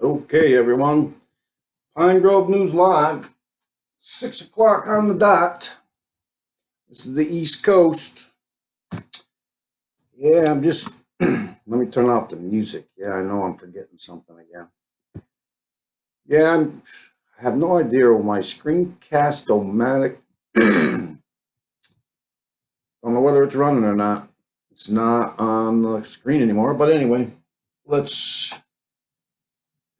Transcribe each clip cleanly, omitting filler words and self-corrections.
Okay, everyone. Pine Grove News Live, 6 o'clock on the dot. This is the East Coast. Yeah, I'm just, let me turn off the music. Yeah, I know I'm forgetting something again. I have no idea what my screencast-o-matic, don't know whether it's running or not. It's not on the screen anymore, but anyway, let's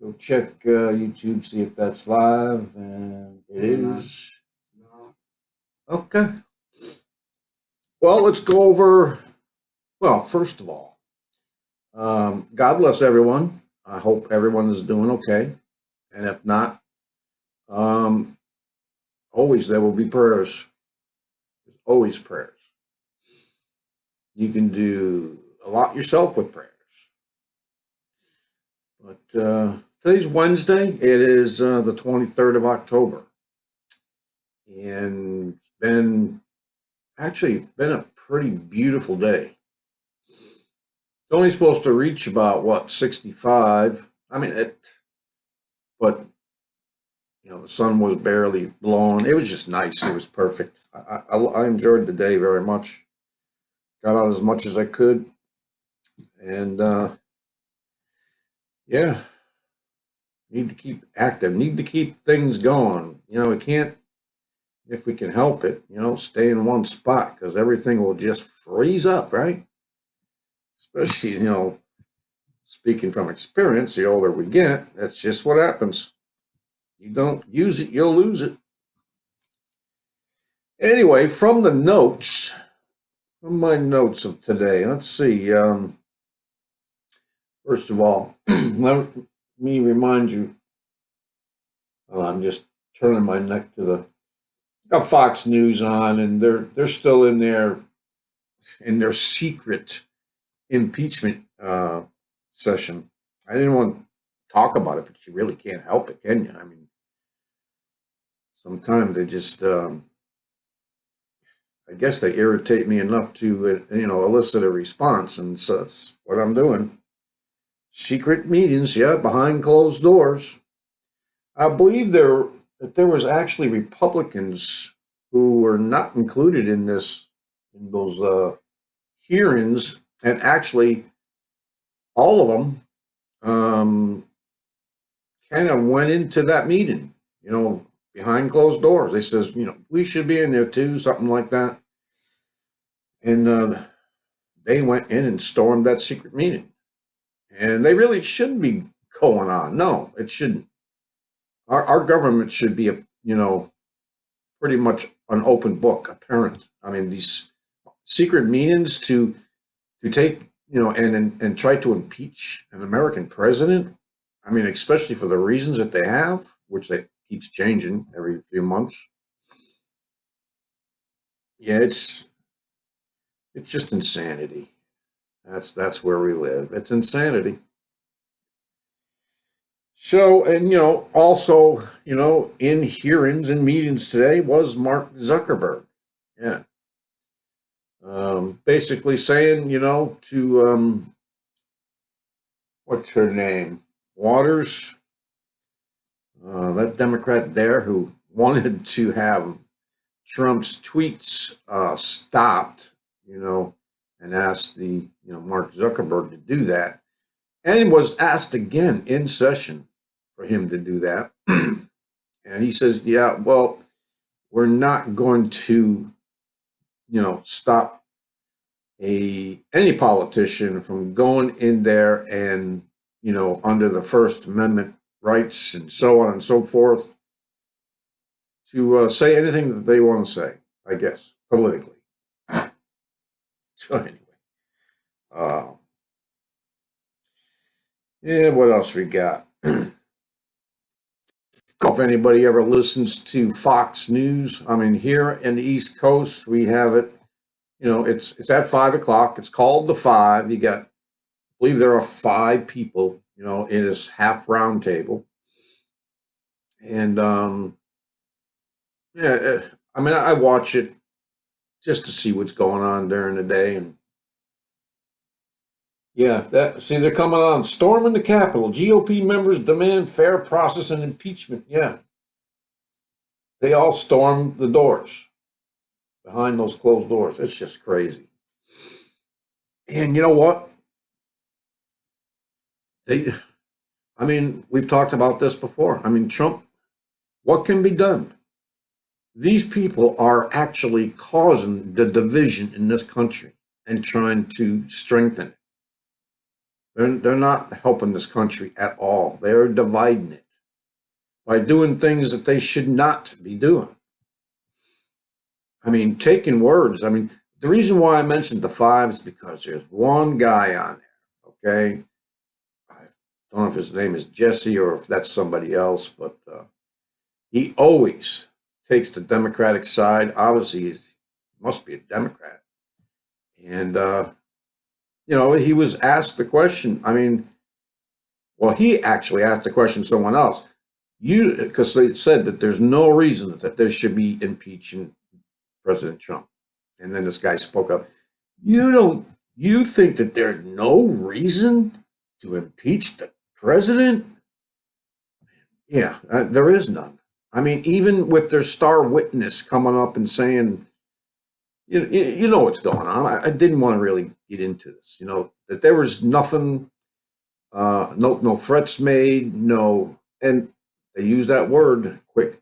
go check YouTube, see if that's live, and it is. Okay. Well, let's go over. Well, first of all, God bless everyone. I hope everyone is doing okay. And if not, um, always there will be prayers. There's always prayers. You can do a lot yourself with prayers. But today's Wednesday. It is the 23rd of October. And it's been a pretty beautiful day. It's only supposed to reach about, what, 65. I mean, but the sun was barely blowing. It was just nice. It was perfect. I enjoyed the day very much. Got out as much as I could, and yeah, need to keep active. Need to keep things going. We can't, if we can help it, stay in one spot because everything will just freeze up, right? Especially, speaking from experience, the older we get, that's just what happens. You don't use it, you'll lose it. Anyway, from my notes of today, let's see. First of all, let me remind you. I'm just turning my neck to the. Got Fox News on, and they're still in their secret impeachment session. I didn't want to talk about it, but you really can't help it, can you? I mean, sometimes they just. I guess they irritate me enough to elicit a response, and so that's what I'm doing. Secret meetings, yeah, behind closed doors. I believe that there was actually Republicans who were not included in those hearings, and actually all of them kind of went into that meeting, behind closed doors. They says, we should be in there too, something like that, and they went in and stormed that secret meeting, and they really shouldn't be going on. No, it shouldn't. Our government should be pretty much an open book, apparent. I mean, these secret meetings to take, and try to impeach an American president. I mean, especially for the reasons that they have, which they keeps changing every few months. Yeah, it's just insanity. That's where we live. It's insanity. So, and also, in hearings and meetings today was Mark Zuckerberg. Yeah. Basically saying, to what's her name? Waters, that Democrat there who wanted to have Trump's tweets stopped, and asked Mark Zuckerberg to do that, and was asked again in session for him to do that, and he says, "Yeah, well, we're not going to, stop any politician from going in there and under the First Amendment rights and so on and so forth to say anything that they want to say, I guess, politically." So anyway, uh, yeah, what else we got? If anybody ever listens to Fox News, I mean, here in the East Coast, we have it. It's at 5 o'clock. It's called the Five. I believe there are five people, in this half round table, and yeah, I mean, I watch it just to see what's going on during the day, and Yeah, see, they're coming on, storming the Capitol. GOP members demand fair process and impeachment. Yeah, they all stormed the doors behind those closed doors. It's just crazy. And you know what? They, I mean, we've talked about this before. I mean, Trump, what can be done? These people are actually causing the division in this country and trying to strengthen it. They're not helping this country at all. They're dividing it by doing things that they should not be doing. I mean, taking words. I mean, the reason why I mentioned the five is because there's one guy on there, okay? I don't know if his name is Jesse or if that's somebody else, but he always takes the Democratic side. Obviously, he must be a Democrat. And, he was asked the question. I mean, well, he actually asked the question to someone else. Because they said that there's no reason that there should be impeaching President Trump. And then this guy spoke up. You think that there's no reason to impeach the president? Yeah, there is none. I mean, even with their star witness coming up and saying, you know what's going on. I didn't want to really get into this, that there was nothing, no threats made, no, and they use that word, quick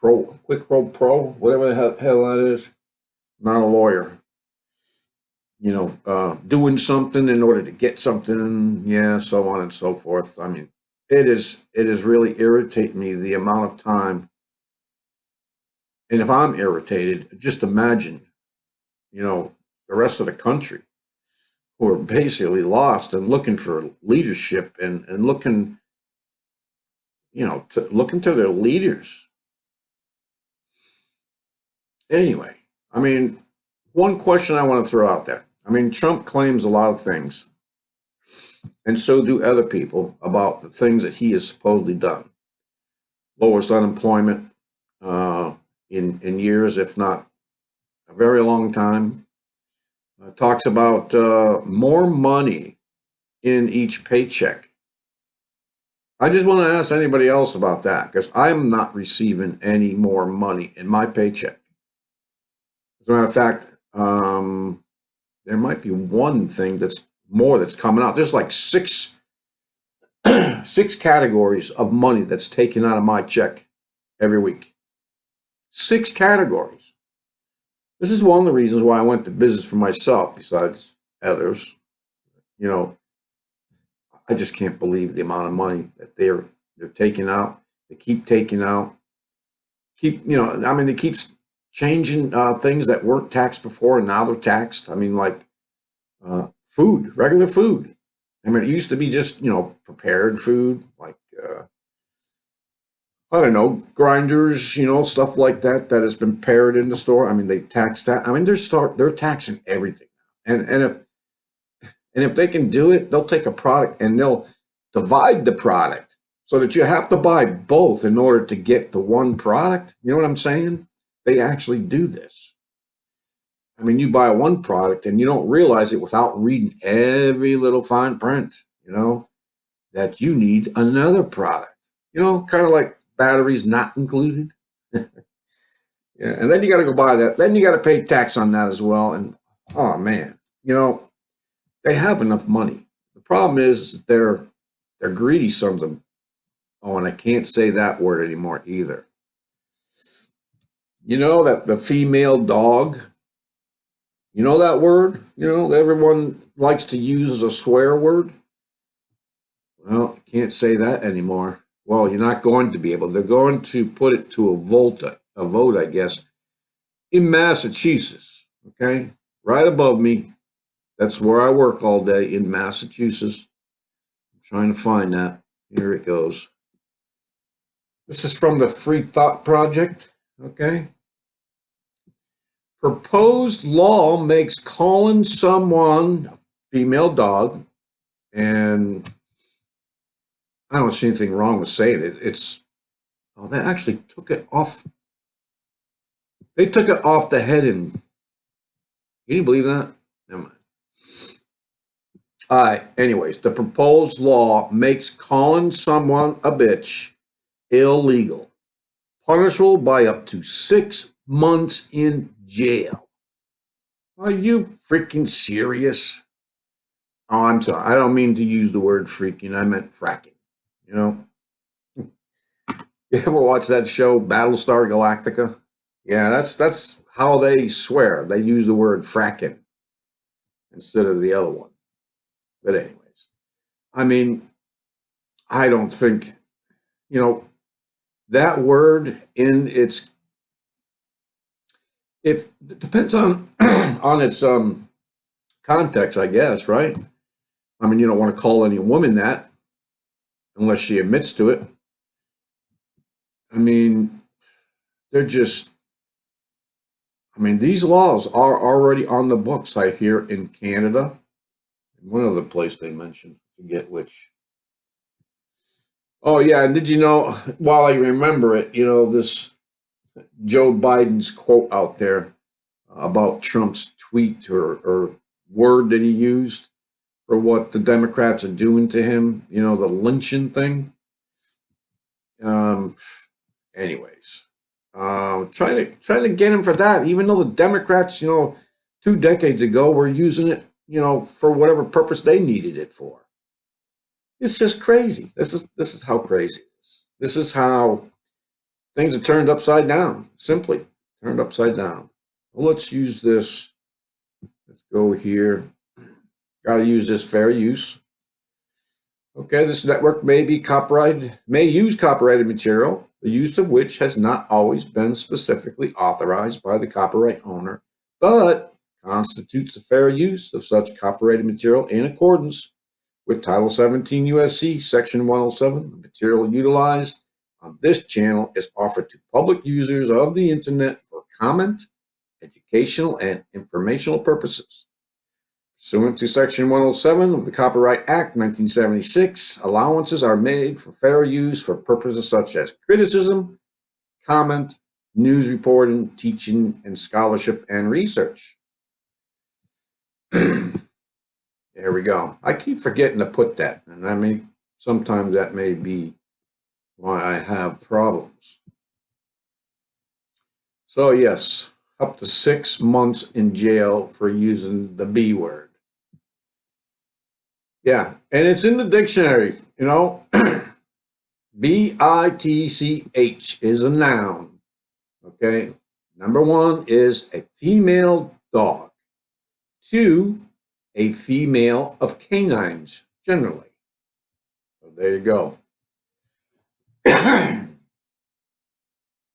pro, whatever the hell that is. Not a lawyer. Doing something in order to get something, yeah, so on and so forth. I mean, it is really irritating me the amount of time. And if I'm irritated, just imagine, the rest of the country who are basically lost and looking for leadership and looking, looking to their leaders. Anyway, I mean, one question I want to throw out there. I mean, Trump claims a lot of things, and so do other people about the things that he has supposedly done. Lowest unemployment in years, if not a very long time. Talks about more money in each paycheck. I just want to ask anybody else about that because I'm not receiving any more money in my paycheck. As a matter of fact, there might be one thing that's coming out. There's like six categories of money that's taken out of my check every week. 6 categories. This is one of the reasons why I went to business for myself, besides others. I just can't believe the amount of money that they're taking out. They keep taking out. They keep changing things that weren't taxed before, and now they're taxed. I mean, like food, regular food. I mean, it used to be just, prepared food, like, I don't know, grinders, stuff like that has been paired in the store. I mean, they tax that. I mean, they're taxing everything. And if they can do it, they'll take a product and they'll divide the product so that you have to buy both in order to get the one product. You know what I'm saying? They actually do this. I mean, you buy one product and you don't realize it without reading every little fine print, that you need another product. Kind of like batteries not included. Yeah, and then you got to go buy that. Then you got to pay tax on that as well. And oh man, they have enough money. The problem is they're greedy. Some of them. Oh, and I can't say that word anymore either. That the female dog. You know that word? That everyone likes to use as a swear word. Well, can't say that anymore. Well, you're not going to be able. They're going to put it to a vote, I guess, in Massachusetts. Okay, right above me. That's where I work all day, in Massachusetts. I'm trying to find that. Here it goes. This is from the Free Thought Project. Okay. Proposed law makes calling someone a female dog, and I don't see anything wrong with saying it. They actually took it off. They took it off the heading. Can you believe that? Never mind. All right, anyways, the proposed law makes calling someone a bitch illegal, punishable by up to 6 months in jail. Are you freaking serious? Oh, I'm sorry. I don't mean to use the word freaking. I meant fracking. You know, you ever watch that show, Battlestar Galactica? Yeah, that's how they swear. They use the word fracking instead of the other one. But anyways, I mean, I don't think, you know, that word in its, if it depends on on its context, I guess, right? I mean, you don't want to call any woman that unless she admits to it. I mean, they're just, I mean, these laws are already on the books, I hear, in Canada. One other place they mentioned, forget which. Oh, yeah. And did you know, while I remember it, this Joe Biden's quote out there about Trump's tweet or word that he used for what the Democrats are doing to him, the lynching thing. Um, anyways, trying to get him for that, even though the Democrats, 2 decades ago were using it, for whatever purpose they needed it for. It's just crazy. This is how crazy it is. This is how things are turned upside down. Simply turned upside down. Well, let's use this. Let's go here. Got to use this fair use. Okay, this network may use copyrighted material, the use of which has not always been specifically authorized by the copyright owner, but constitutes a fair use of such copyrighted material in accordance with Title 17 USC Section 107. The material utilized on this channel is offered to public users of the Internet for comment, educational, and informational purposes. Pursuant to Section 107 of the Copyright Act 1976, allowances are made for fair use for purposes such as criticism, comment, news reporting, teaching, and scholarship and research. There we go. I keep forgetting to put that, and I mean, sometimes that may be why I have problems. So, yes, up to 6 months in jail for using the B word. Yeah, and it's in the dictionary, BITCH is a noun. Okay. Number one is a female dog. Two, a female of canines, generally. So there you go.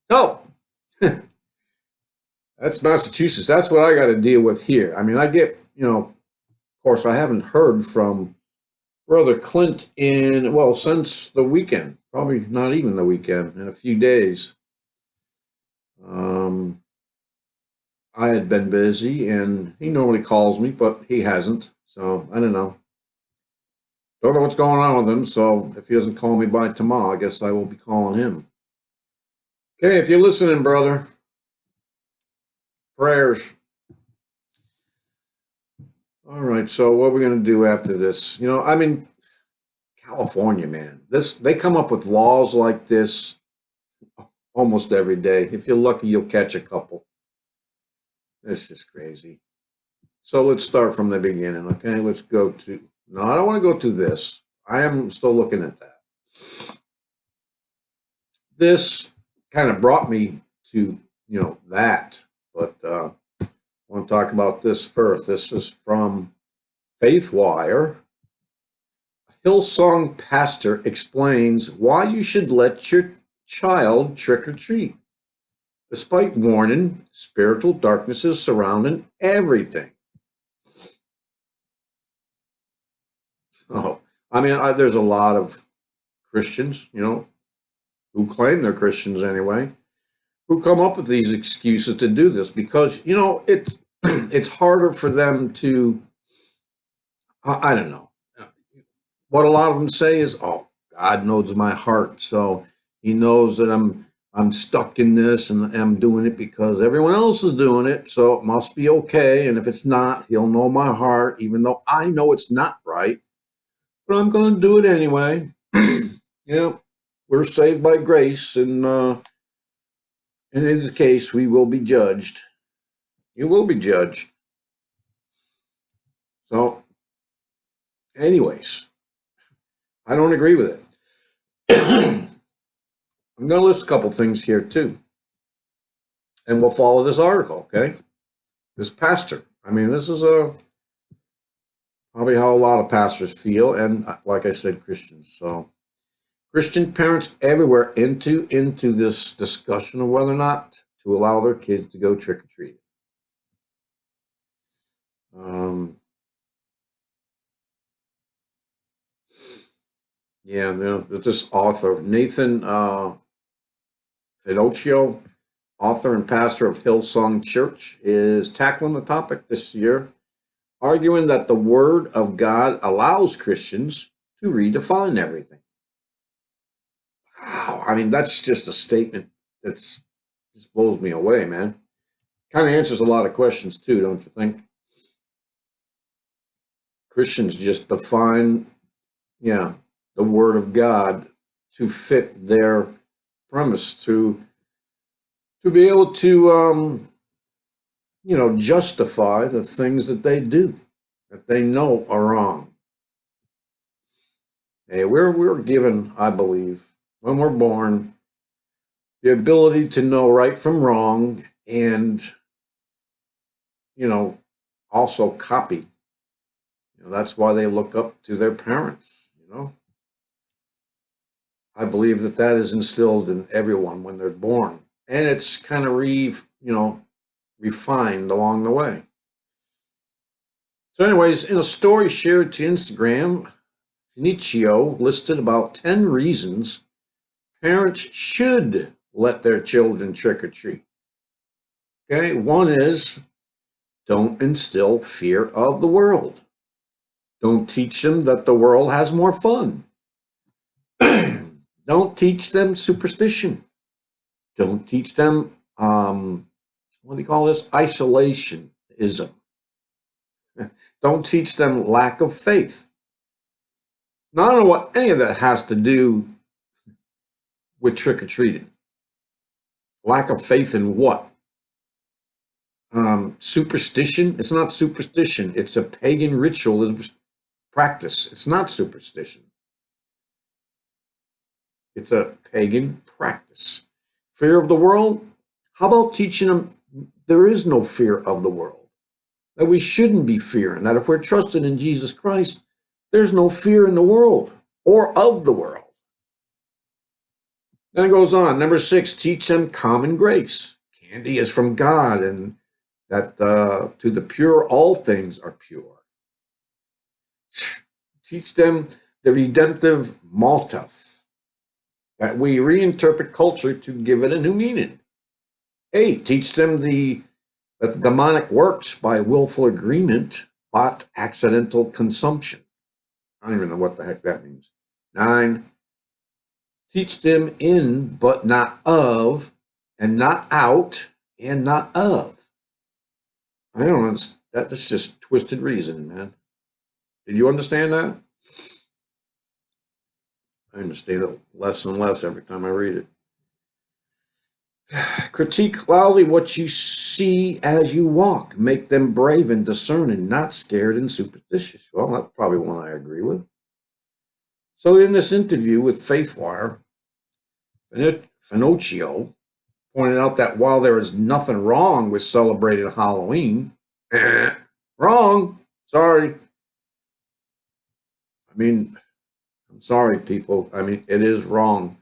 So that's Massachusetts. That's what I got to deal with here. I mean, I get, of course, I haven't heard from Brother Clint since the weekend, probably not even the weekend, in a few days. I had been busy, and he normally calls me, but he hasn't. So I don't know. Don't know what's going on with him. So if he doesn't call me by tomorrow, I guess I will be calling him. Okay, if you're listening, brother, prayers. All right. So what we're gonna do after this? California, man. They come up with laws like this almost every day. If you're lucky, you'll catch a couple. It's just crazy. So let's start from the beginning, okay? Let's go to, no, I don't want to go to this. I am still looking at that. This kind of brought me to, that, but I want to talk about this first. This is from FaithWire. Hillsong pastor explains why you should let your child trick or treat, despite warning spiritual darknesses surrounding everything. Oh, I mean, there's a lot of Christians, who claim they're Christians anyway, who come up with these excuses to do this because, it's harder for them to, I don't know. What a lot of them say is, oh, God knows my heart. So he knows that I'm I'm stuck in this and I'm doing it because everyone else is doing it, so it must be okay. And if it's not, he'll know my heart, even though I know it's not right. But I'm going to do it anyway. Yeah, we're saved by grace, and in this case, we will be judged. You will be judged. So, anyways, I don't agree with it. I'm going to list a couple things here too, and we'll follow this article. Okay, this pastor. I mean, this is probably how a lot of pastors feel, and like I said, Christians. So, Christian parents everywhere into this discussion of whether or not to allow their kids to go trick or treating. Um, yeah, this author Nathan Fidocchio, author and pastor of Hillsong Church, is tackling the topic this year, arguing that the Word of God allows Christians to redefine everything. Wow, I mean, that's just a statement that's just blows me away, man. Kind of answers a lot of questions too, don't you think? Christians just define, yeah, the Word of God to fit their premise, to be able to justify the things that they do, that they know are wrong. Hey, we're given, I believe, when we're born, the ability to know right from wrong, and also copy. That's why they look up to their parents. I believe that is instilled in everyone when they're born, and it's kind of refined along the way. So, anyways, in a story shared to Instagram, Finicio listed about 10 reasons parents should let their children trick or treat. Okay, one is don't instill fear of the world. Don't teach them that the world has more fun. Don't teach them superstition. Don't teach them, what do you call this? Isolationism. Don't teach them lack of faith. Now, I don't know what any of that has to do with trick or treating. Lack of faith in what? Superstition. It's not superstition. It's a pagan ritual practice. It's not superstition. It's a pagan practice. Fear of the world. How about teaching them there is no fear of the world? That we shouldn't be fearing. That if we're trusting in Jesus Christ, there's no fear in the world or of the world. Then it goes on. Number 6, teach them common grace. Candy is from God, and that to the pure, all things are pure. Teach them the redemptive motif, that we reinterpret culture to give it a new meaning. 8, teach them that the demonic works by willful agreement, but accidental consumption. I don't even know what the heck that means. 9, teach them in, but not of, and not out, and not of. I don't understand. That's just twisted reasoning, man. Did you understand that? I understand it less and less every time I read it. Critique loudly what you see as you walk. Make them brave and discerning, not scared and superstitious. Well, that's probably one I agree with. So in this interview with FaithWire, Finocchio pointed out that while there is nothing wrong with celebrating Halloween, wrong, sorry. I mean, I'm sorry, people. I mean, it is wrong.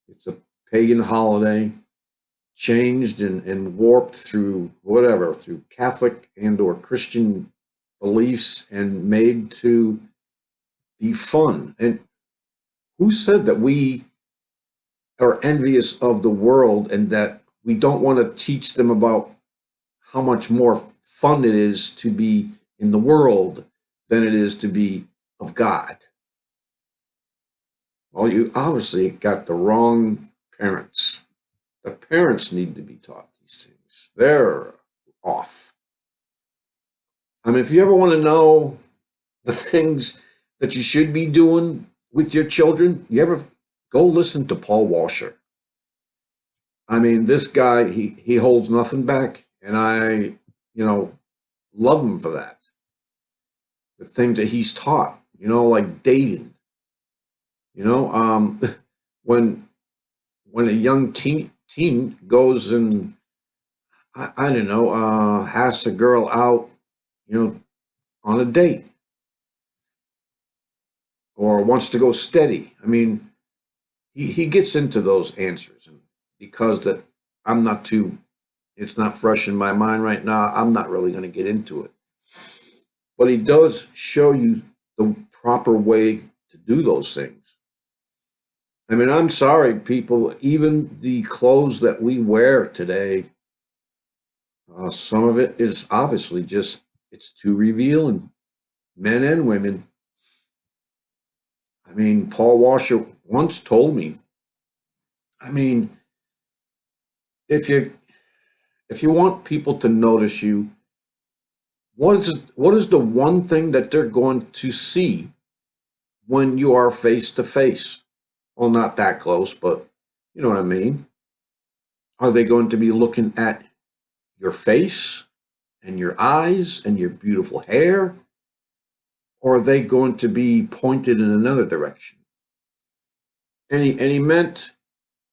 It's a pagan holiday, changed and warped through whatever, through Catholic and or Christian beliefs, and made to be fun. And who said that we are envious of the world and that we don't want to teach them about how much more fun it is to be in the world than it is to be of God? Well, you obviously got the wrong parents. The parents need to be taught these things. They're off. I mean, if you ever want to know the things that you should be doing with your children, you ever go listen to Paul Washer. I mean, this guy, he holds nothing back, and I love him for that. The things that he's taught, like dating, you know, um, when when a young teen goes and I don't know, has a girl out, you know, on a date or wants to go steady. I mean, he gets into those answers, and because that I'm not too, it's not fresh in my mind right now. I'm not really going to get into it, but he does show you the proper way to do those things. I mean, I'm sorry, people. Even the clothes that we wear today, some of it is obviously just it's too revealing, men and women. I mean, Paul Washer once told me. I mean, if you want people to notice you, what is the one thing that they're going to see when you are face to face? Well, not that close, but you know what I mean. Are they going to be looking at your face and your eyes and your beautiful hair, or are they going to be pointed in another direction? And he meant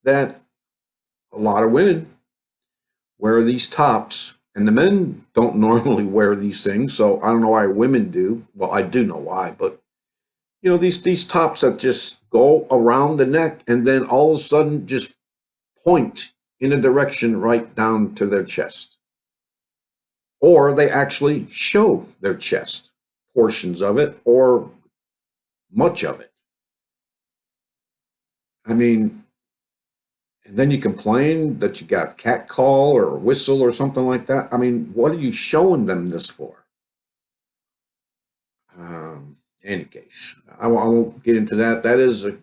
that a lot of women wear these tops, and the men don't normally wear these things. So I don't know why women do. Well, I do know why, but these tops that just go around the neck and then all of a sudden just point in a direction right down to their chest, or they actually show their chest, portions of it, or much of it. I mean, and then you complain that you got cat call or whistle or something like that. I mean, what are you showing them this for? Any case, I won't get into that. That is a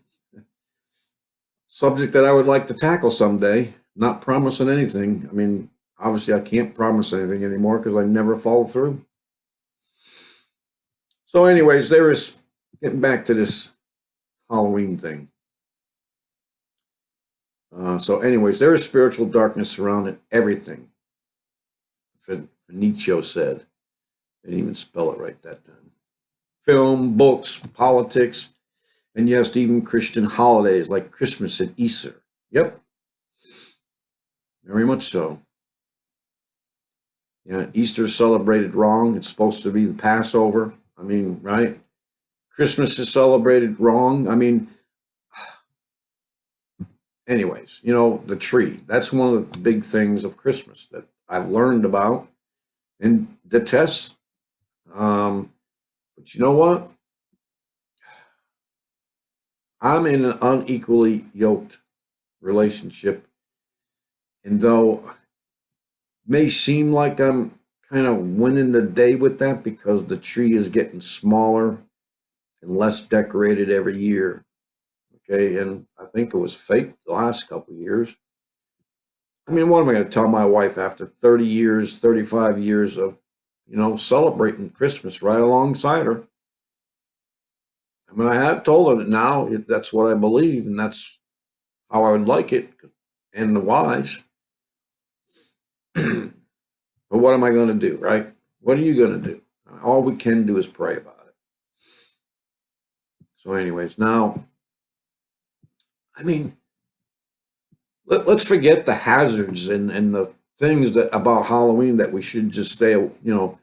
subject that I would like to tackle someday. Not promising anything. I mean, obviously, I can't promise anything anymore because I never follow through. So, anyways, there is getting back to this Halloween thing. Anyways, there is spiritual darkness surrounding everything. Nietzsche said. Didn't even spell it right that time. Film, books, politics, and yes, even Christian holidays like Christmas and Easter. Yep, very much so. Yeah, Easter's celebrated wrong. It's supposed to be the Passover. I mean, right? Christmas is celebrated wrong. I mean, anyways, the tree. That's one of the big things of Christmas that I've learned about and detest. But you know what? I'm in an unequally yoked relationship. And though it may seem like I'm kind of winning the day with that because the tree is getting smaller and less decorated every year. Okay. And I think it was fake the last couple of years. I mean, what am I going to tell my wife after 30 years, 35 years of, celebrating Christmas right alongside her? I mean, I have told her that now that's what I believe and that's how I would like it and the wise. But what am I going to do, right? What are you going to do? All we can do is pray about it. So, anyways, now, I mean, let's forget the hazards and the things that about Halloween that we should just stay, that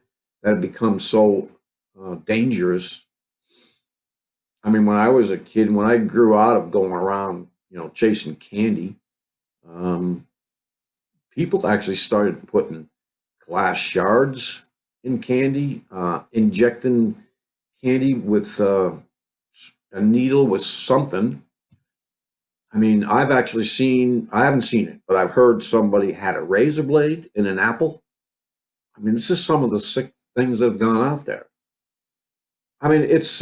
have become so dangerous. I mean, when I was a kid, when I grew out of going around, chasing candy, um, people actually started putting glass shards in candy, injecting candy with a needle with something. I mean, I haven't seen it, but I've heard somebody had a razor blade in an apple. I mean, this is some of the sick things that have gone out there. I mean, it's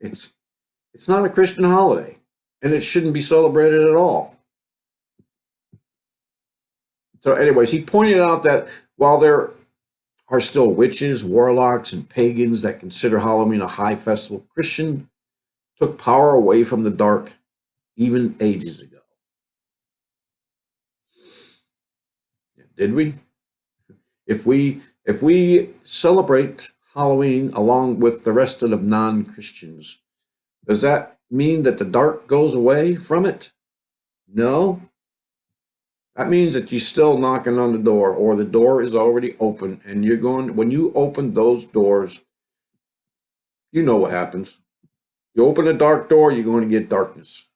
it's not a Christian holiday, and it shouldn't be celebrated at all. So, anyways, he pointed out that while there are still witches, warlocks, and pagans that consider Halloween a high festival, Christian took power away from the dark even ages ago. Did we? If we celebrate Halloween along with the rest of the non-Christians, does that mean that the dark goes away from it? No. That means that you're still knocking on the door, or the door is already open, and you're going, when you open those doors, you know what happens. You open a dark door, you're going to get darkness.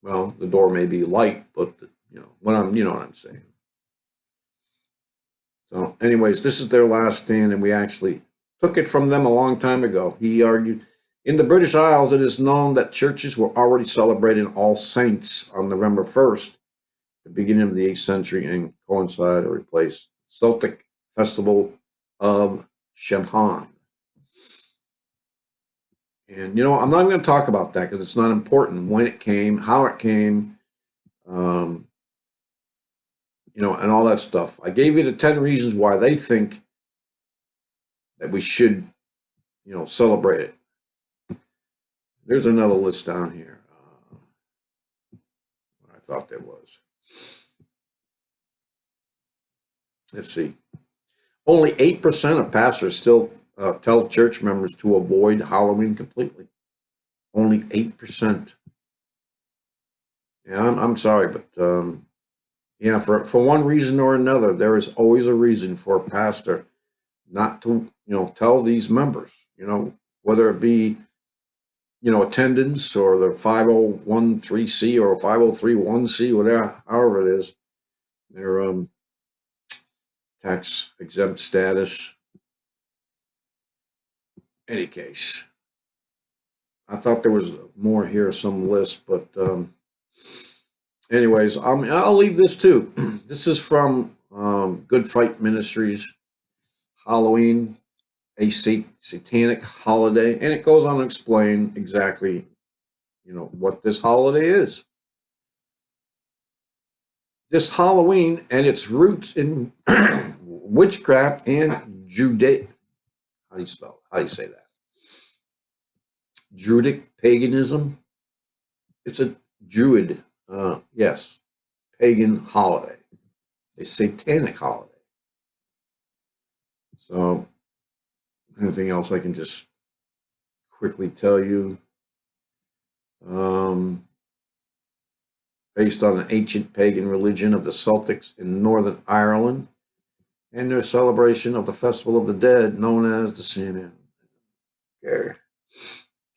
Well, the door may be light, but you know what I'm saying. So, anyways, this is their last stand, and we actually took it from them a long time ago. He argued, in the British Isles, it is known that churches were already celebrating All Saints on November 1st, the beginning of the 8th century, and coincide or replace Celtic festival of Samhain. And, I'm not going to talk about that because it's not important when it came, how it came, and all that stuff. I gave you the 10 reasons why they think that we should, celebrate it. There's another list down here. I thought there was. Let's see. Only 8% of pastors still tell church members to avoid Halloween completely. Only 8%. Yeah, I'm sorry, but for one reason or another, there is always a reason for a pastor not to, tell these members, whether it be, attendance or the 501c or 5031c, whatever, however it is, their tax exempt status. Any case, I thought there was more here, some list, but anyways, I'll leave this too. This is from Good Fight Ministries, Halloween, a satanic holiday, and it goes on to explain exactly, what this holiday is. This Halloween and its roots in witchcraft and Judaism. How do you spell it? How do you say that? Druidic Paganism. It's a Druid, yes, pagan holiday, a satanic holiday. So, anything else I can just quickly tell you? Based on an ancient pagan religion of the Celtics in Northern Ireland and their celebration of the Festival of the Dead known as the Samhain. Okay.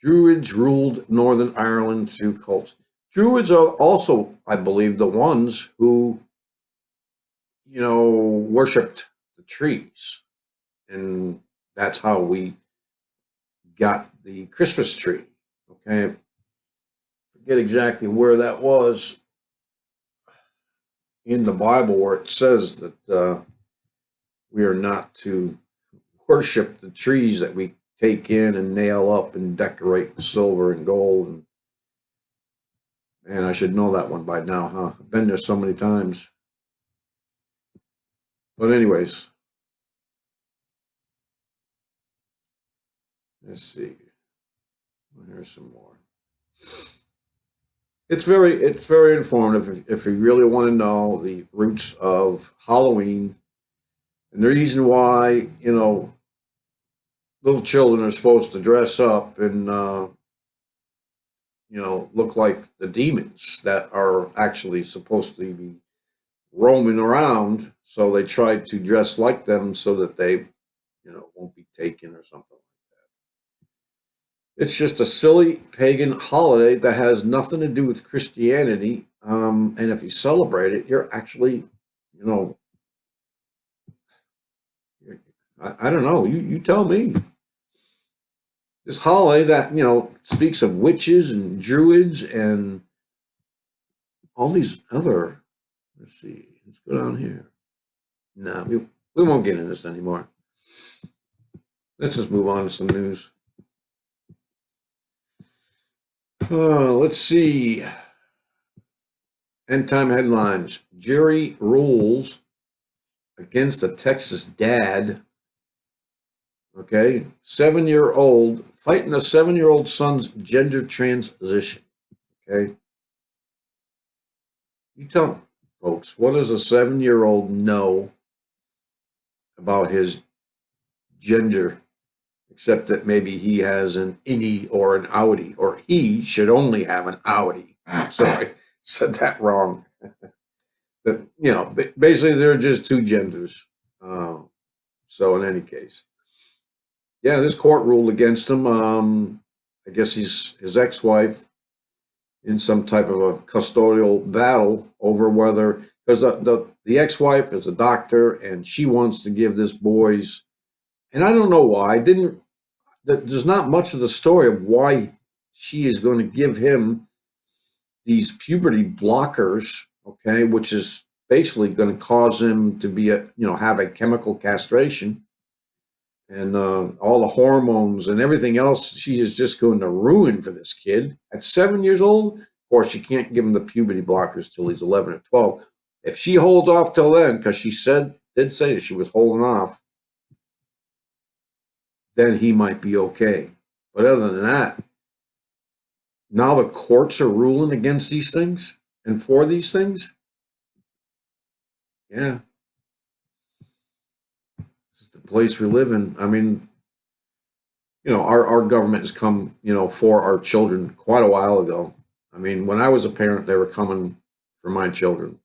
Druids ruled Northern Ireland through cults. Druids are also, I believe, the ones who, worshipped the trees. And that's how we got the Christmas tree. Okay. I forget exactly where that was in the Bible where it says that we are not to worship the trees that we take in and nail up and decorate with silver and gold. And I should know that one by now, huh? I've been there so many times. But anyways, let's see. Here's some more. It's very informative if you really want to know the roots of Halloween and the reason why, little children are supposed to dress up and look like the demons that are actually supposed to be roaming around. So they try to dress like them so that they, won't be taken or something like that. It's just a silly pagan holiday that has nothing to do with Christianity. And if you celebrate it, you're actually, I don't know. You tell me. This holiday that, speaks of witches and druids and all these other, let's see, let's go down here. No, we won't get into this anymore. Let's just move on to some news. Let's see. End time headlines. Jury rules against a Texas dad. Okay. 7-year-old fighting a 7-year-old son's gender transition. Okay. You tell me, folks, what does a 7-year-old know about his gender, except that maybe he has an innie or an outie, or he should only have an outie? Sorry, said that wrong. But, basically, there are just two genders. So, in any case, yeah, this court ruled against him. I guess his ex-wife in some type of a custodial battle over whether, because the ex-wife is a doctor and she wants to give this boy's, and I don't know why. There's not much of the story of why she is going to give him these puberty blockers, okay, which is basically going to cause him to have a chemical castration, and all the hormones and everything else. She is just going to ruin for this kid at 7 years old. Of course, she can't give him the puberty blockers till he's 11 or 12. If she holds off till then, because she did say that she was holding off, then he might be okay. But other than that, now the courts are ruling against these things and for these things. Yeah. This is the place we live in. I mean, our government has come, for our children quite a while ago. I mean, when I was a parent, they were coming for my children.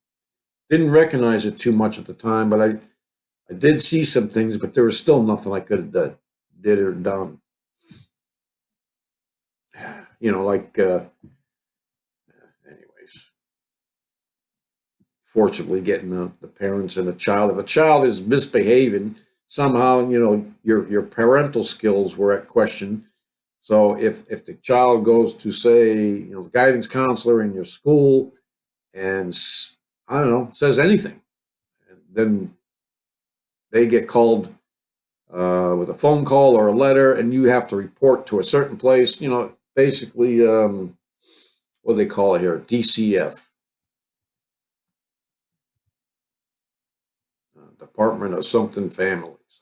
Didn't recognize it too much at the time, but I did see some things, but there was still nothing I could have did or done. Anyways, fortunately, getting the parents and the child. If a child is misbehaving, somehow, your parental skills were at question. So if the child goes to, say, the guidance counselor in your school and, I don't know, says anything, then they get called with a phone call or a letter, and you have to report to a certain place. Basically, what do they call it here? DCF, Department of Something Families,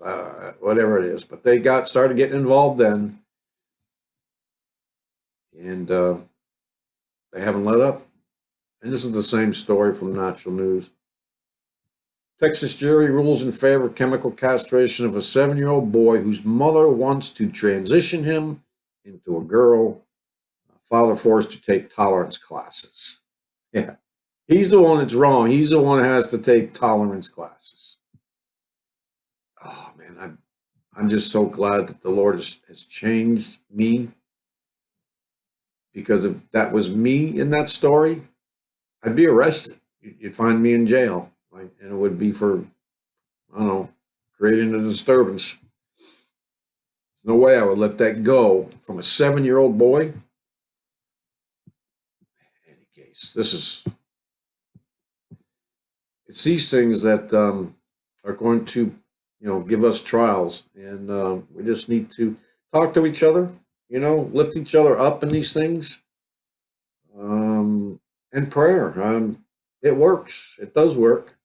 whatever it is. But they started getting involved then, and they haven't let up. And this is the same story from Natural News. Texas jury rules in favor of chemical castration of a 7-year-old boy whose mother wants to transition him into a girl. Father forced to take tolerance classes. Yeah, he's the one that's wrong. He's the one that has to take tolerance classes. Oh man, I'm just so glad that the Lord has changed me, because if that was me in that story, I'd be arrested. You'd find me in jail. And it would be for, I don't know, creating a disturbance. There's no way I would let that go from a 7-year-old boy. In any case, it's these things that are going to, give us trials, and we just need to talk to each other, lift each other up in these things, and prayer. It works. It does work.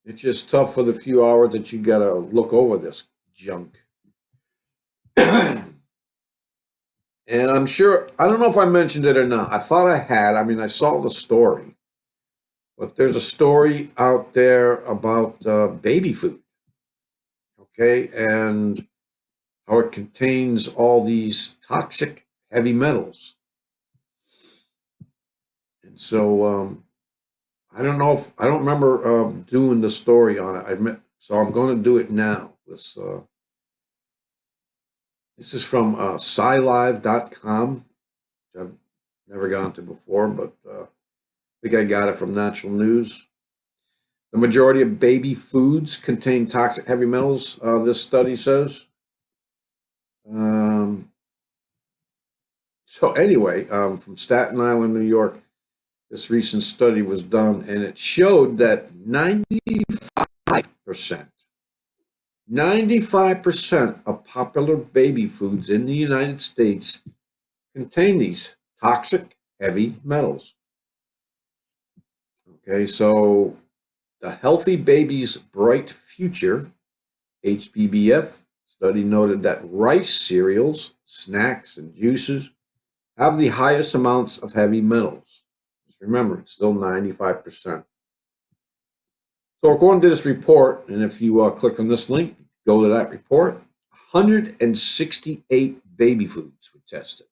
It's just tough for the few hours that you got to look over this junk. And I'm sure, I don't know if I mentioned it or not. I thought I had. I mean, I saw the story. But there's a story out there about baby food. Okay. And how it contains all these toxic heavy metals. And so, I don't know I don't remember doing the story on it. So I'm going to do it now. This is from scilive.com, which I've never gone to before, but I think I got it from Natural News. The majority of baby foods contain toxic heavy metals, this study says. So anyway, from Staten Island, New York, this recent study was done, and it showed that 95% of popular baby foods in the United States contain these toxic heavy metals. Okay, so the Healthy Baby's Bright Future, HBBF, study noted that rice cereals, snacks, and juices have the highest amounts of heavy metals. Just remember, it's still 95%. So according to this report, and if you click on this link, go to that report, 168 baby foods were tested.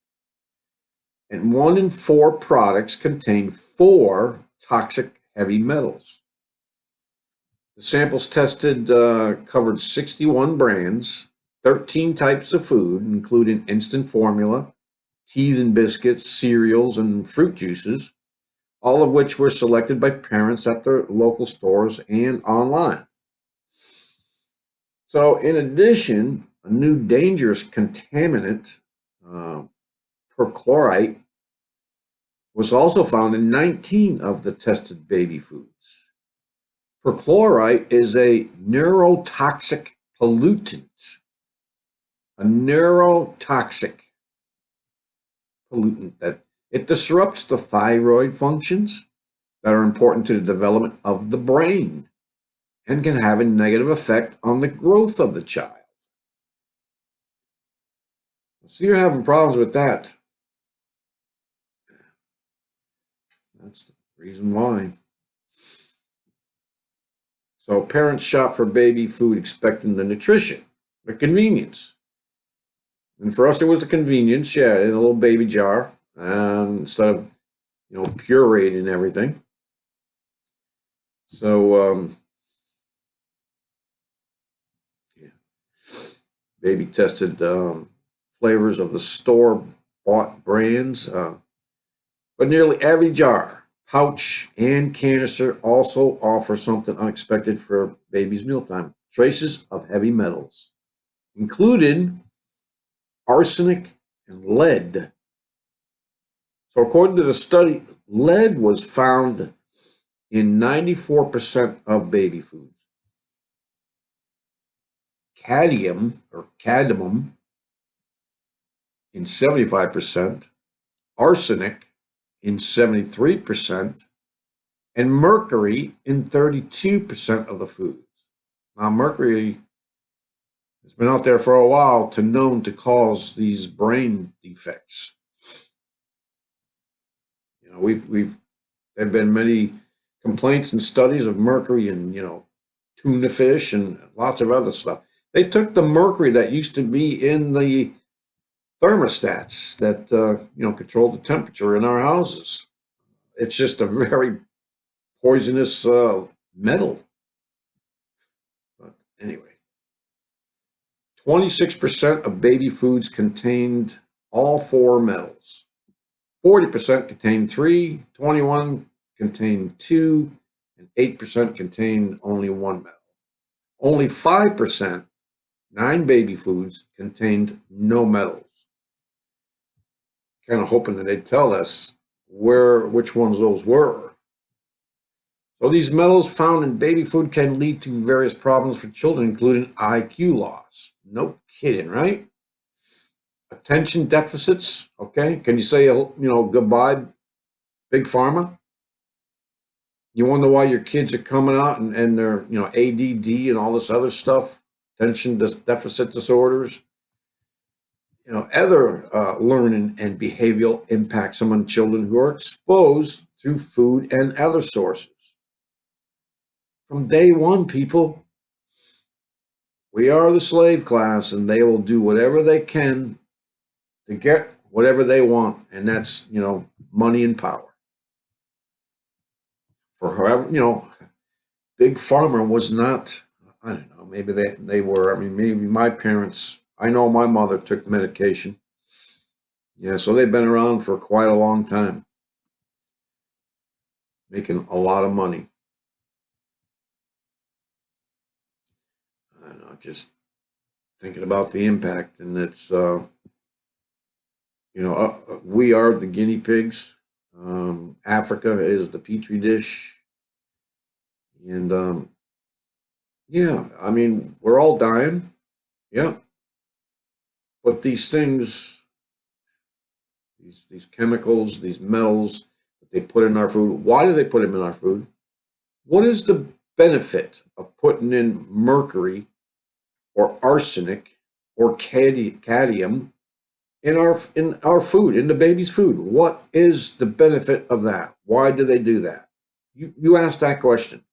And 1 in 4 products contain 4 toxic heavy metals. The samples tested covered 61 brands, 13 types of food, including instant formula, teas and biscuits, cereals, and fruit juices, all of which were selected by parents at their local stores and online. So, in addition, a new dangerous contaminant, perchlorate, was also found in 19 of the tested baby foods. Perchlorate is a neurotoxic pollutant. A neurotoxic pollutant that it disrupts the thyroid functions that are important to the development of the brain and can have a negative effect on the growth of the child. So you're having problems with that. That's the reason why. So parents shop for baby food expecting the nutrition, the convenience. And for us, it was the convenience, yeah, in a little baby jar, instead of, pureed and everything. So, yeah, baby tested flavors of the store-bought brands, but nearly every jar, pouch, and canister also offer something unexpected for baby's mealtime. Traces of heavy metals, including arsenic and lead. So according to the study, lead was found in 94% of baby foods. Cadmium in 75%, arsenic in 73%, and mercury in 32% of the foods. Now, mercury has been out there for a while to known to cause these brain defects. There have been many complaints and studies of mercury in, tuna fish and lots of other stuff. They took the mercury that used to be in the thermostats that, control the temperature in our houses. It's just a very poisonous metal. But anyway, 26% of baby foods contained all 4 metals. 40% contained 3, 21 contained 2, and 8% contained only 1 metal. Only 5%, 9 baby foods, contained no metals. Kind of hoping that they'd tell us which ones those were. So these metals found in baby food can lead to various problems for children, including IQ loss. No kidding, right? Attention deficits. Okay, can you say goodbye, big pharma? You wonder why your kids are coming out and they're ADD and all this other stuff, attention deficit disorders. Other learning and behavioral impacts among children who are exposed through food and other sources. From day one, people, we are the slave class, and they will do whatever they can to get whatever they want, and that's money and power. For however, big pharma was not. I don't know. Maybe they were. I mean, maybe my parents. I know my mother took medication. Yeah, so they've been around for quite a long time, making a lot of money. I don't know, just thinking about the impact, and it's we are the guinea pigs. Africa is the petri dish, and yeah, I mean we're all dying. Yeah, but these things, these chemicals, these metals that they put in our food. Why do they put them in our food? What is the benefit of putting in mercury or arsenic or cadmium in our food, in the baby's food? What is the benefit of that? Why do they do that? You ask that question.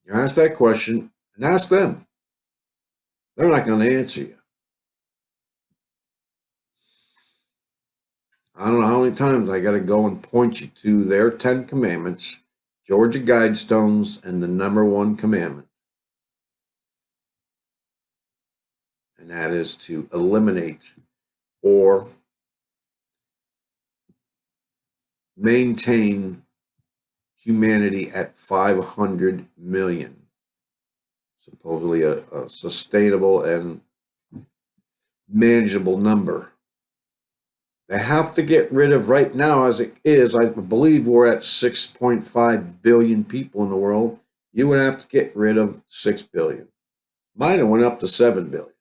You ask that question and ask them. They're not going to answer you. I don't know how many times I got to go and point you to their 10 commandments, Georgia Guidestones, and the number one commandment. And that is to eliminate or maintain humanity at 500 million. Supposedly a sustainable and manageable number. They have to get rid of, right now as it is, I believe we're at 6.5 billion people in the world. You would have to get rid of 6 billion. Might have went up to 7 billion.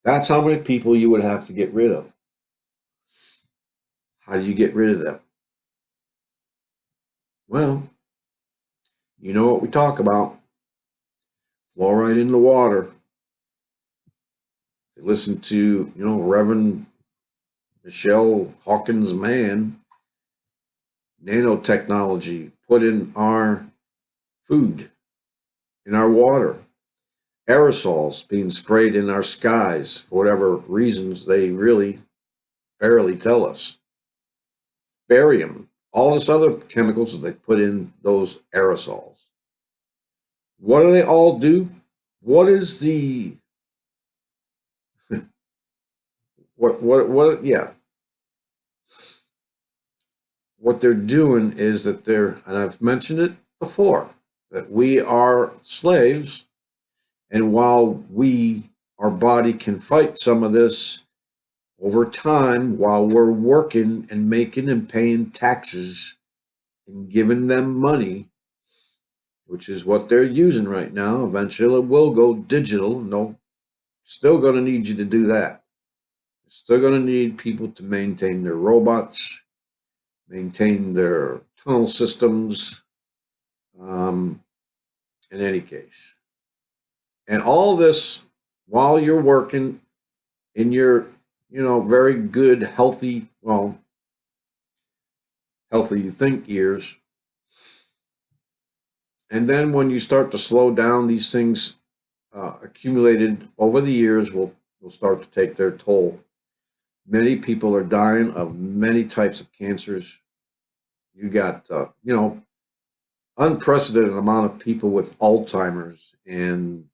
That's how many people you would have to get rid of. How do you get rid of them? Well, you know what we talk about. Fluoride in the water. Listen to, Reverend Michelle Hawkins Mann, nanotechnology put in our food, in our water, aerosols being sprayed in our skies for whatever reasons they really barely tell us. Barium, all this other chemicals that they put in those aerosols. What do they all do? What is the yeah. What they're doing is that and I've mentioned it before, that we are slaves, and while our body can fight some of this over time, while we're working and making and paying taxes and giving them money, which is what they're using right now. Eventually it will go digital. No, still going to need you to do that. Still going to need people to maintain their robots, maintain their tunnel systems, in any case. And all this while you're working in your, very good, healthy, healthy you think years. And then when you start to slow down, these things accumulated over the years will start to take their toll. Many people are dying of many types of cancers. You got, unprecedented amount of people with Alzheimer's and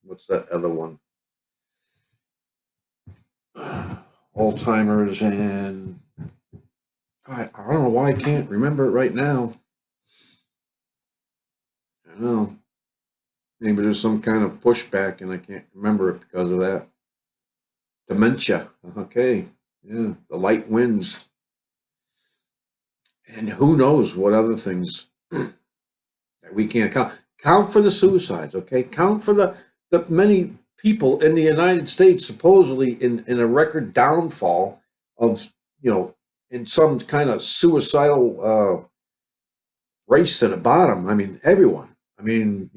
what's that other one? Alzheimer's and I don't know why I can't remember it right now. I don't know. Maybe there's some kind of pushback and I can't remember it because of that. Dementia. Okay. Yeah. The light winds. And who knows what other things that we can't count. Count for the suicides, okay? Count for the many people in the United States supposedly in a record downfall of, in some kind of suicidal race to the bottom. I mean, everyone. I mean,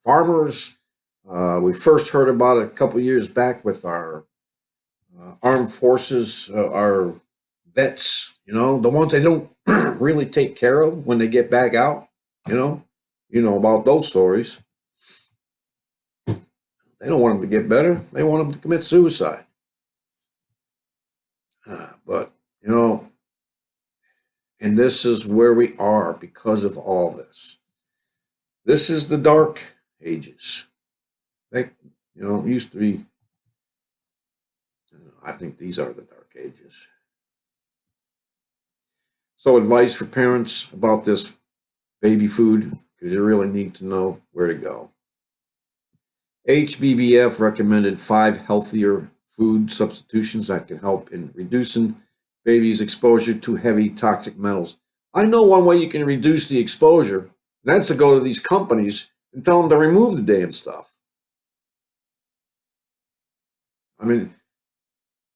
farmers. We first heard about it a couple years back with our armed forces, our vets, the ones they don't really take care of when they get back out, you know about those stories. They don't want them to get better. They want them to commit suicide. But, and this is where we are because of all this. This is the dark ages. They, used to be, I think these are the dark ages. So advice for parents about this baby food, because you really need to know where to go. HBBF recommended 5 healthier food substitutions that can help in reducing babies' exposure to heavy toxic metals. I know one way you can reduce the exposure, and that's to go to these companies and tell them to remove the damn stuff. I mean,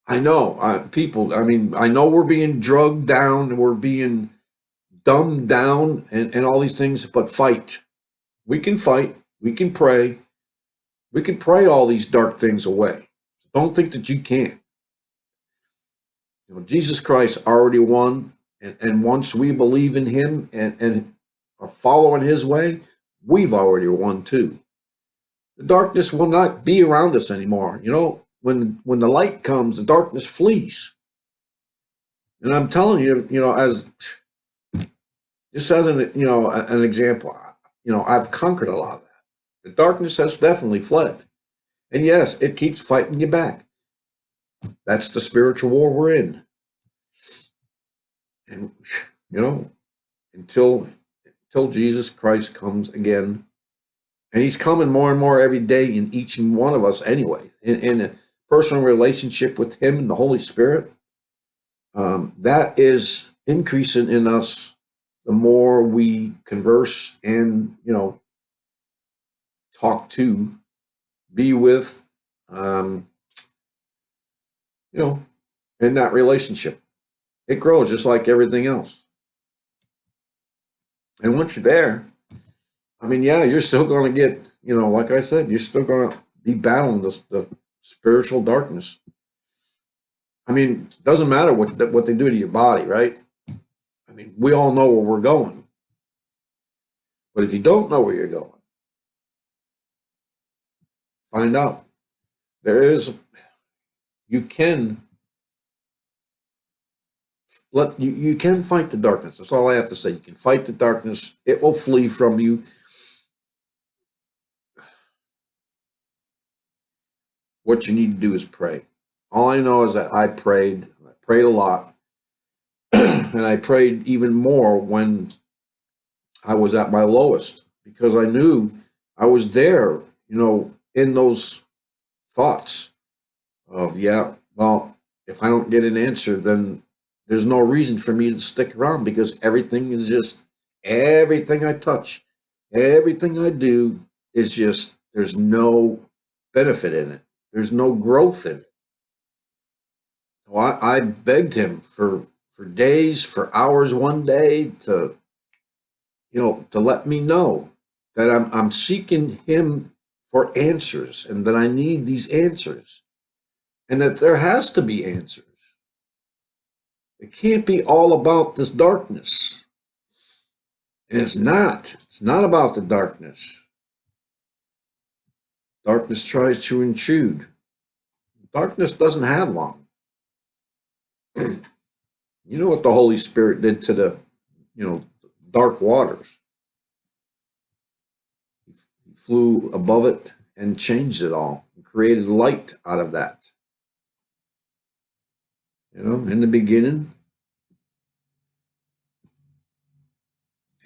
I know people, I know we're being drugged down, we're being dumb down and all these things, but fight. We can fight. We can pray. We can pray all these dark things away. Don't think that you can't. You know, Jesus Christ already won, and once we believe in him and are following his way, we've already won too. The darkness will not be around us anymore. You know, when the light comes, the darkness flees. And I'm telling you, you know, as just as an example, you know, I've conquered a lot of that. The darkness has definitely fled. And yes, it keeps fighting you back. That's the spiritual war we're in. And you know, until Jesus Christ comes again, and he's coming more and more every day in each and one of us anyway, in a personal relationship with him and the Holy Spirit, that is increasing in us the more we converse and, you know, talk to, be with, you know, in that relationship. It grows just like everything else. And once you're there, I mean, yeah, you're still going to get, you know, like I said, you're still going to be battling the spiritual darkness. I mean, it doesn't matter what they do to your body, right? I mean, we all know where we're going. But if you don't know where you're going, find out. You can you can fight the darkness. That's all I have to say. You can fight the darkness. It will flee from you. What you need to do is pray. All I know is that I prayed a lot. And I prayed even more when I was at my lowest, because I knew I was there, you know, in those thoughts of, yeah, well, if I don't get an answer, then there's no reason for me to stick around, because everything I touch, everything I do is just, there's no benefit in it. There's no growth in it. Well, I begged him for days, for hours, one day to, you know, to let me know that I'm seeking him for answers, and that I need these answers, and that there has to be answers. It can't be all about this darkness. And it's not. It's not about the darkness. Darkness tries to intrude. Darkness doesn't have long. You know what the Holy Spirit did to the, you know, dark waters? He flew above it and changed it all, and created light out of that. You know, in the beginning.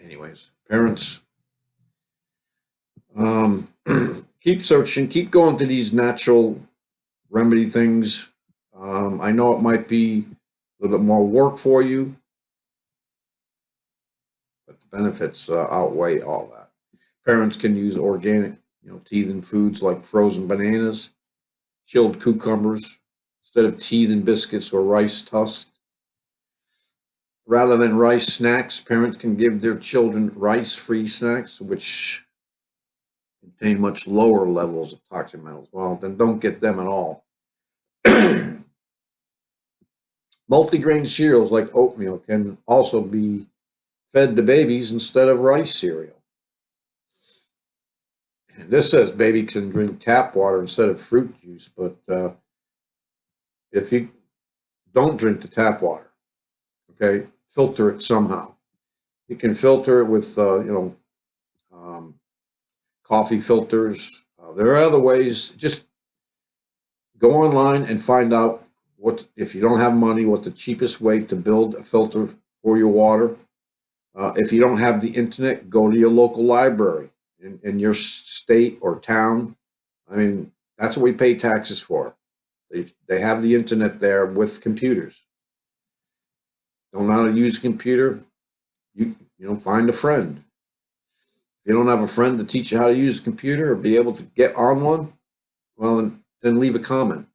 Anyways, parents, keep searching, keep going to these natural remedy things. I know it might be a little bit more work for you, but the benefits outweigh all that. Parents can use organic, you know, teething foods like frozen bananas, chilled cucumbers, instead of teething biscuits or rice husks. Rather than rice snacks, parents can give their children rice-free snacks, which contain much lower levels of toxic metals. Well, then don't get them at all. Multigrain cereals like oatmeal can also be fed to babies instead of rice cereal. And this says baby can drink tap water instead of fruit juice, but if you don't drink the tap water, okay, filter it somehow. You can filter it with, coffee filters. There are other ways. Just go online and find out what, if you don't have money, what the cheapest way to build a filter for your water. If you don't have the internet, go to your local library in your state or town. I mean, that's what we pay taxes for. They have the internet there with computers. Don't know how to use a computer? You know, find a friend. If you don't have a friend to teach you how to use a computer or be able to get on one, well, then leave a comment.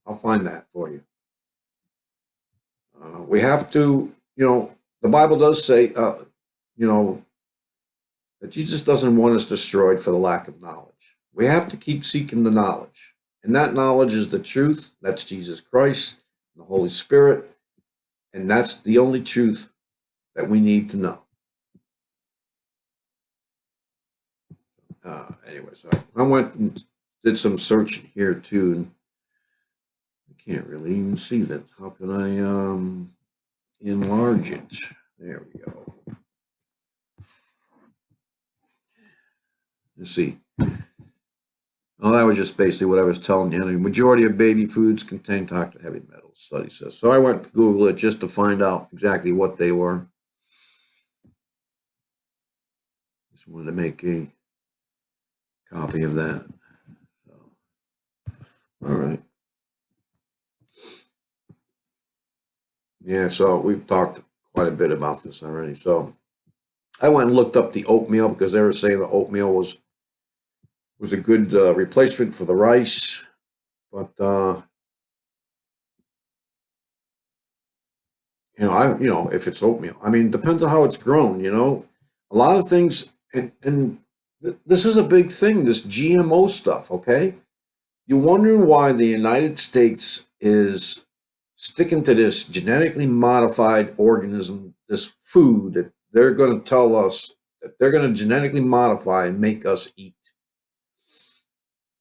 I'll find that for you. We have to, you know, the Bible does say, you know, that Jesus doesn't want us destroyed for the lack of knowledge. We have to keep seeking the knowledge. And that knowledge is the truth. That's Jesus Christ, the Holy Spirit. And that's the only truth that we need to know. Anyways, I went and did some searching here too, and I can't really even see that. How can I enlarge it? There we go. Let's see. Well, that was just basically what I was telling you. The majority of baby foods contain toxic heavy metals, study says. So I went to Google it just to find out exactly what they were. Just wanted to make a copy of that. So, all right. Yeah, so we've talked quite a bit about this already. So I went and looked up the oatmeal because they were saying the oatmeal was a good replacement for the rice, but if it's oatmeal, I mean, it depends on how it's grown. A lot of things, and this is a big thing. This GMO stuff. Okay, you wonder why the United States is sticking to this genetically modified organism, this food that they're going to tell us that they're going to genetically modify and make us eat.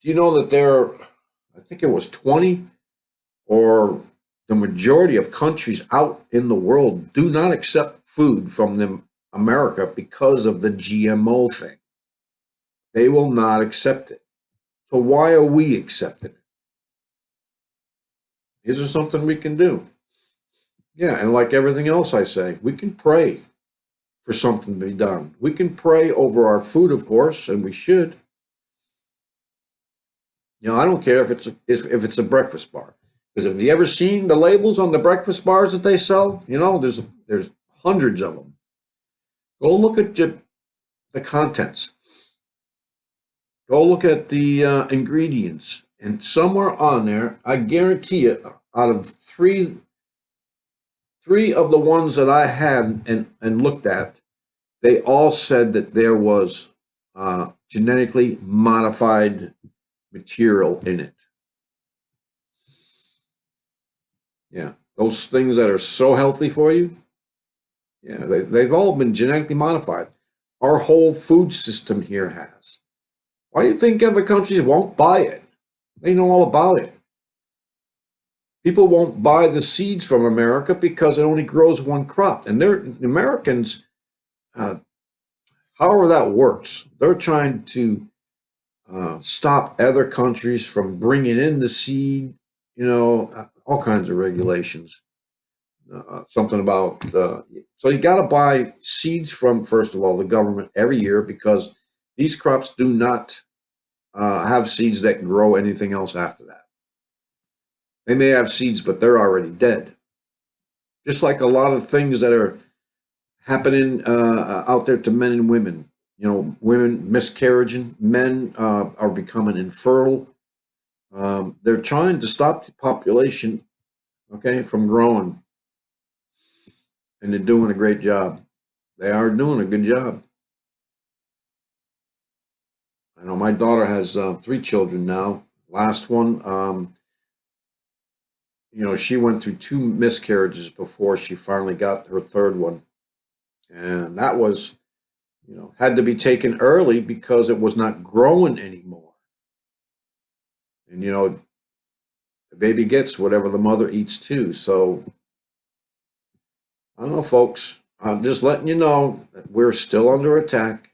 Do you know that I think it was 20 or the majority of countries out in the world do not accept food from America because of the GMO thing. They will not accept it. So why are we accepting it? Is there something we can do? Yeah, and like everything else I say, we can pray for something to be done. We can pray over our food, of course, and we should. I don't care if it's a breakfast bar. Because have you ever seen the labels on the breakfast bars that they sell? There's hundreds of them. Go look at the contents. Go look at the ingredients, and somewhere on there, I guarantee you, out of three of the ones that I had and looked at, they all said that there was genetically modified material in it. Yeah, those things that are so healthy for you, yeah, they've all been genetically modified. Our whole food system here has. Why do you think other countries won't buy it? They know all about it. People won't buy the seeds from America because it only grows one crop. And the Americans, however that works, they're trying to stop other countries from bringing in the seed, all kinds of regulations. Something about, so you got to buy seeds from, first of all, the government every year because these crops do not have seeds that grow anything else after that. They may have seeds, but they're already dead. Just like a lot of things that are happening out there to men and women. Women miscarrying, men are becoming infertile. They're trying to stop the population, okay, from growing. And they're doing a great job. They are doing a good job. I know my daughter has 3 children now. Last one, she went through 2 miscarriages before she finally got her 3rd one. And that was, had to be taken early because it was not growing anymore. And, the baby gets whatever the mother eats too. So, I don't know, folks. I'm just letting you know that we're still under attack.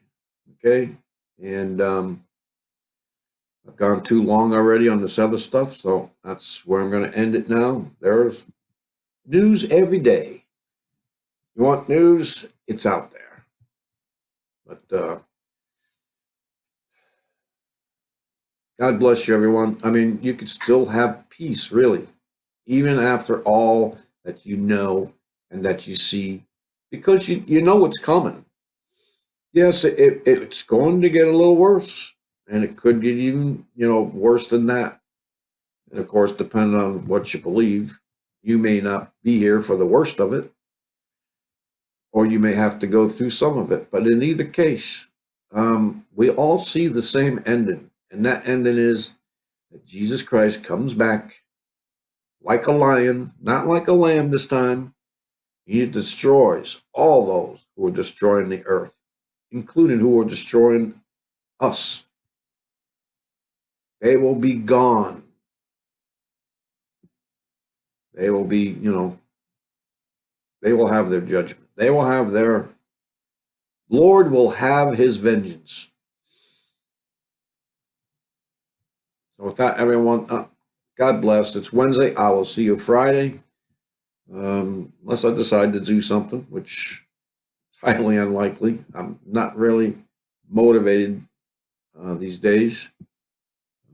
Okay? And I've gone too long already on this other stuff, so that's where I'm going to end it now. There's news every day. You want news? It's out there. But God bless you, everyone. I mean, you can still have peace, really, even after all that you know and that you see, because you know what's coming. Yes, it's going to get a little worse, and it could get even, worse than that. And of course, depending on what you believe, you may not be here for the worst of it. or you may have to go through some of it. But in either case, we all see the same ending. And that ending is that Jesus Christ comes back like a lion, not like a lamb this time. He destroys all those who are destroying the earth, including who are destroying us. They will be gone. They will be, they will have their judgment. They will have their, Lord will have his vengeance. So with that, everyone, God bless. It's Wednesday. I will see you Friday. Unless I decide to do something, which is highly unlikely. I'm not really motivated these days.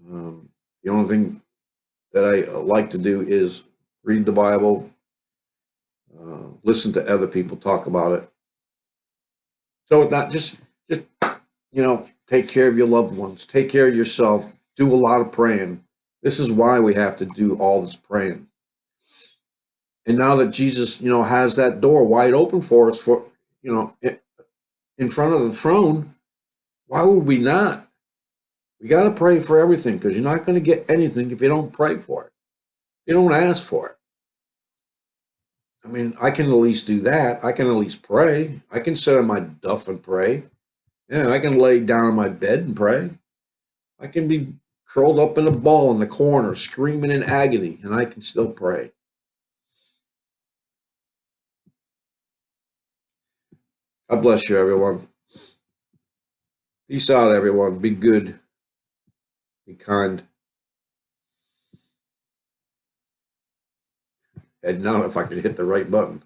The only thing that I like to do is read the Bible, listen to other people talk about it. So with that, just take care of your loved ones, take care of yourself, do a lot of praying. This is why we have to do all this praying. And now that Jesus, has that door wide open for us, in front of the throne, why would we not? We got to pray for everything, because you're not going to get anything if you don't pray for it. You don't ask for it. I mean, I can at least do that. I can at least pray. I can sit on my duff and pray. Yeah, I can lay down on my bed and pray. I can be curled up in a ball in the corner, screaming in agony, and I can still pray. God bless you, everyone. Peace out, everyone. Be good. Be kind. And now if I could hit the right button.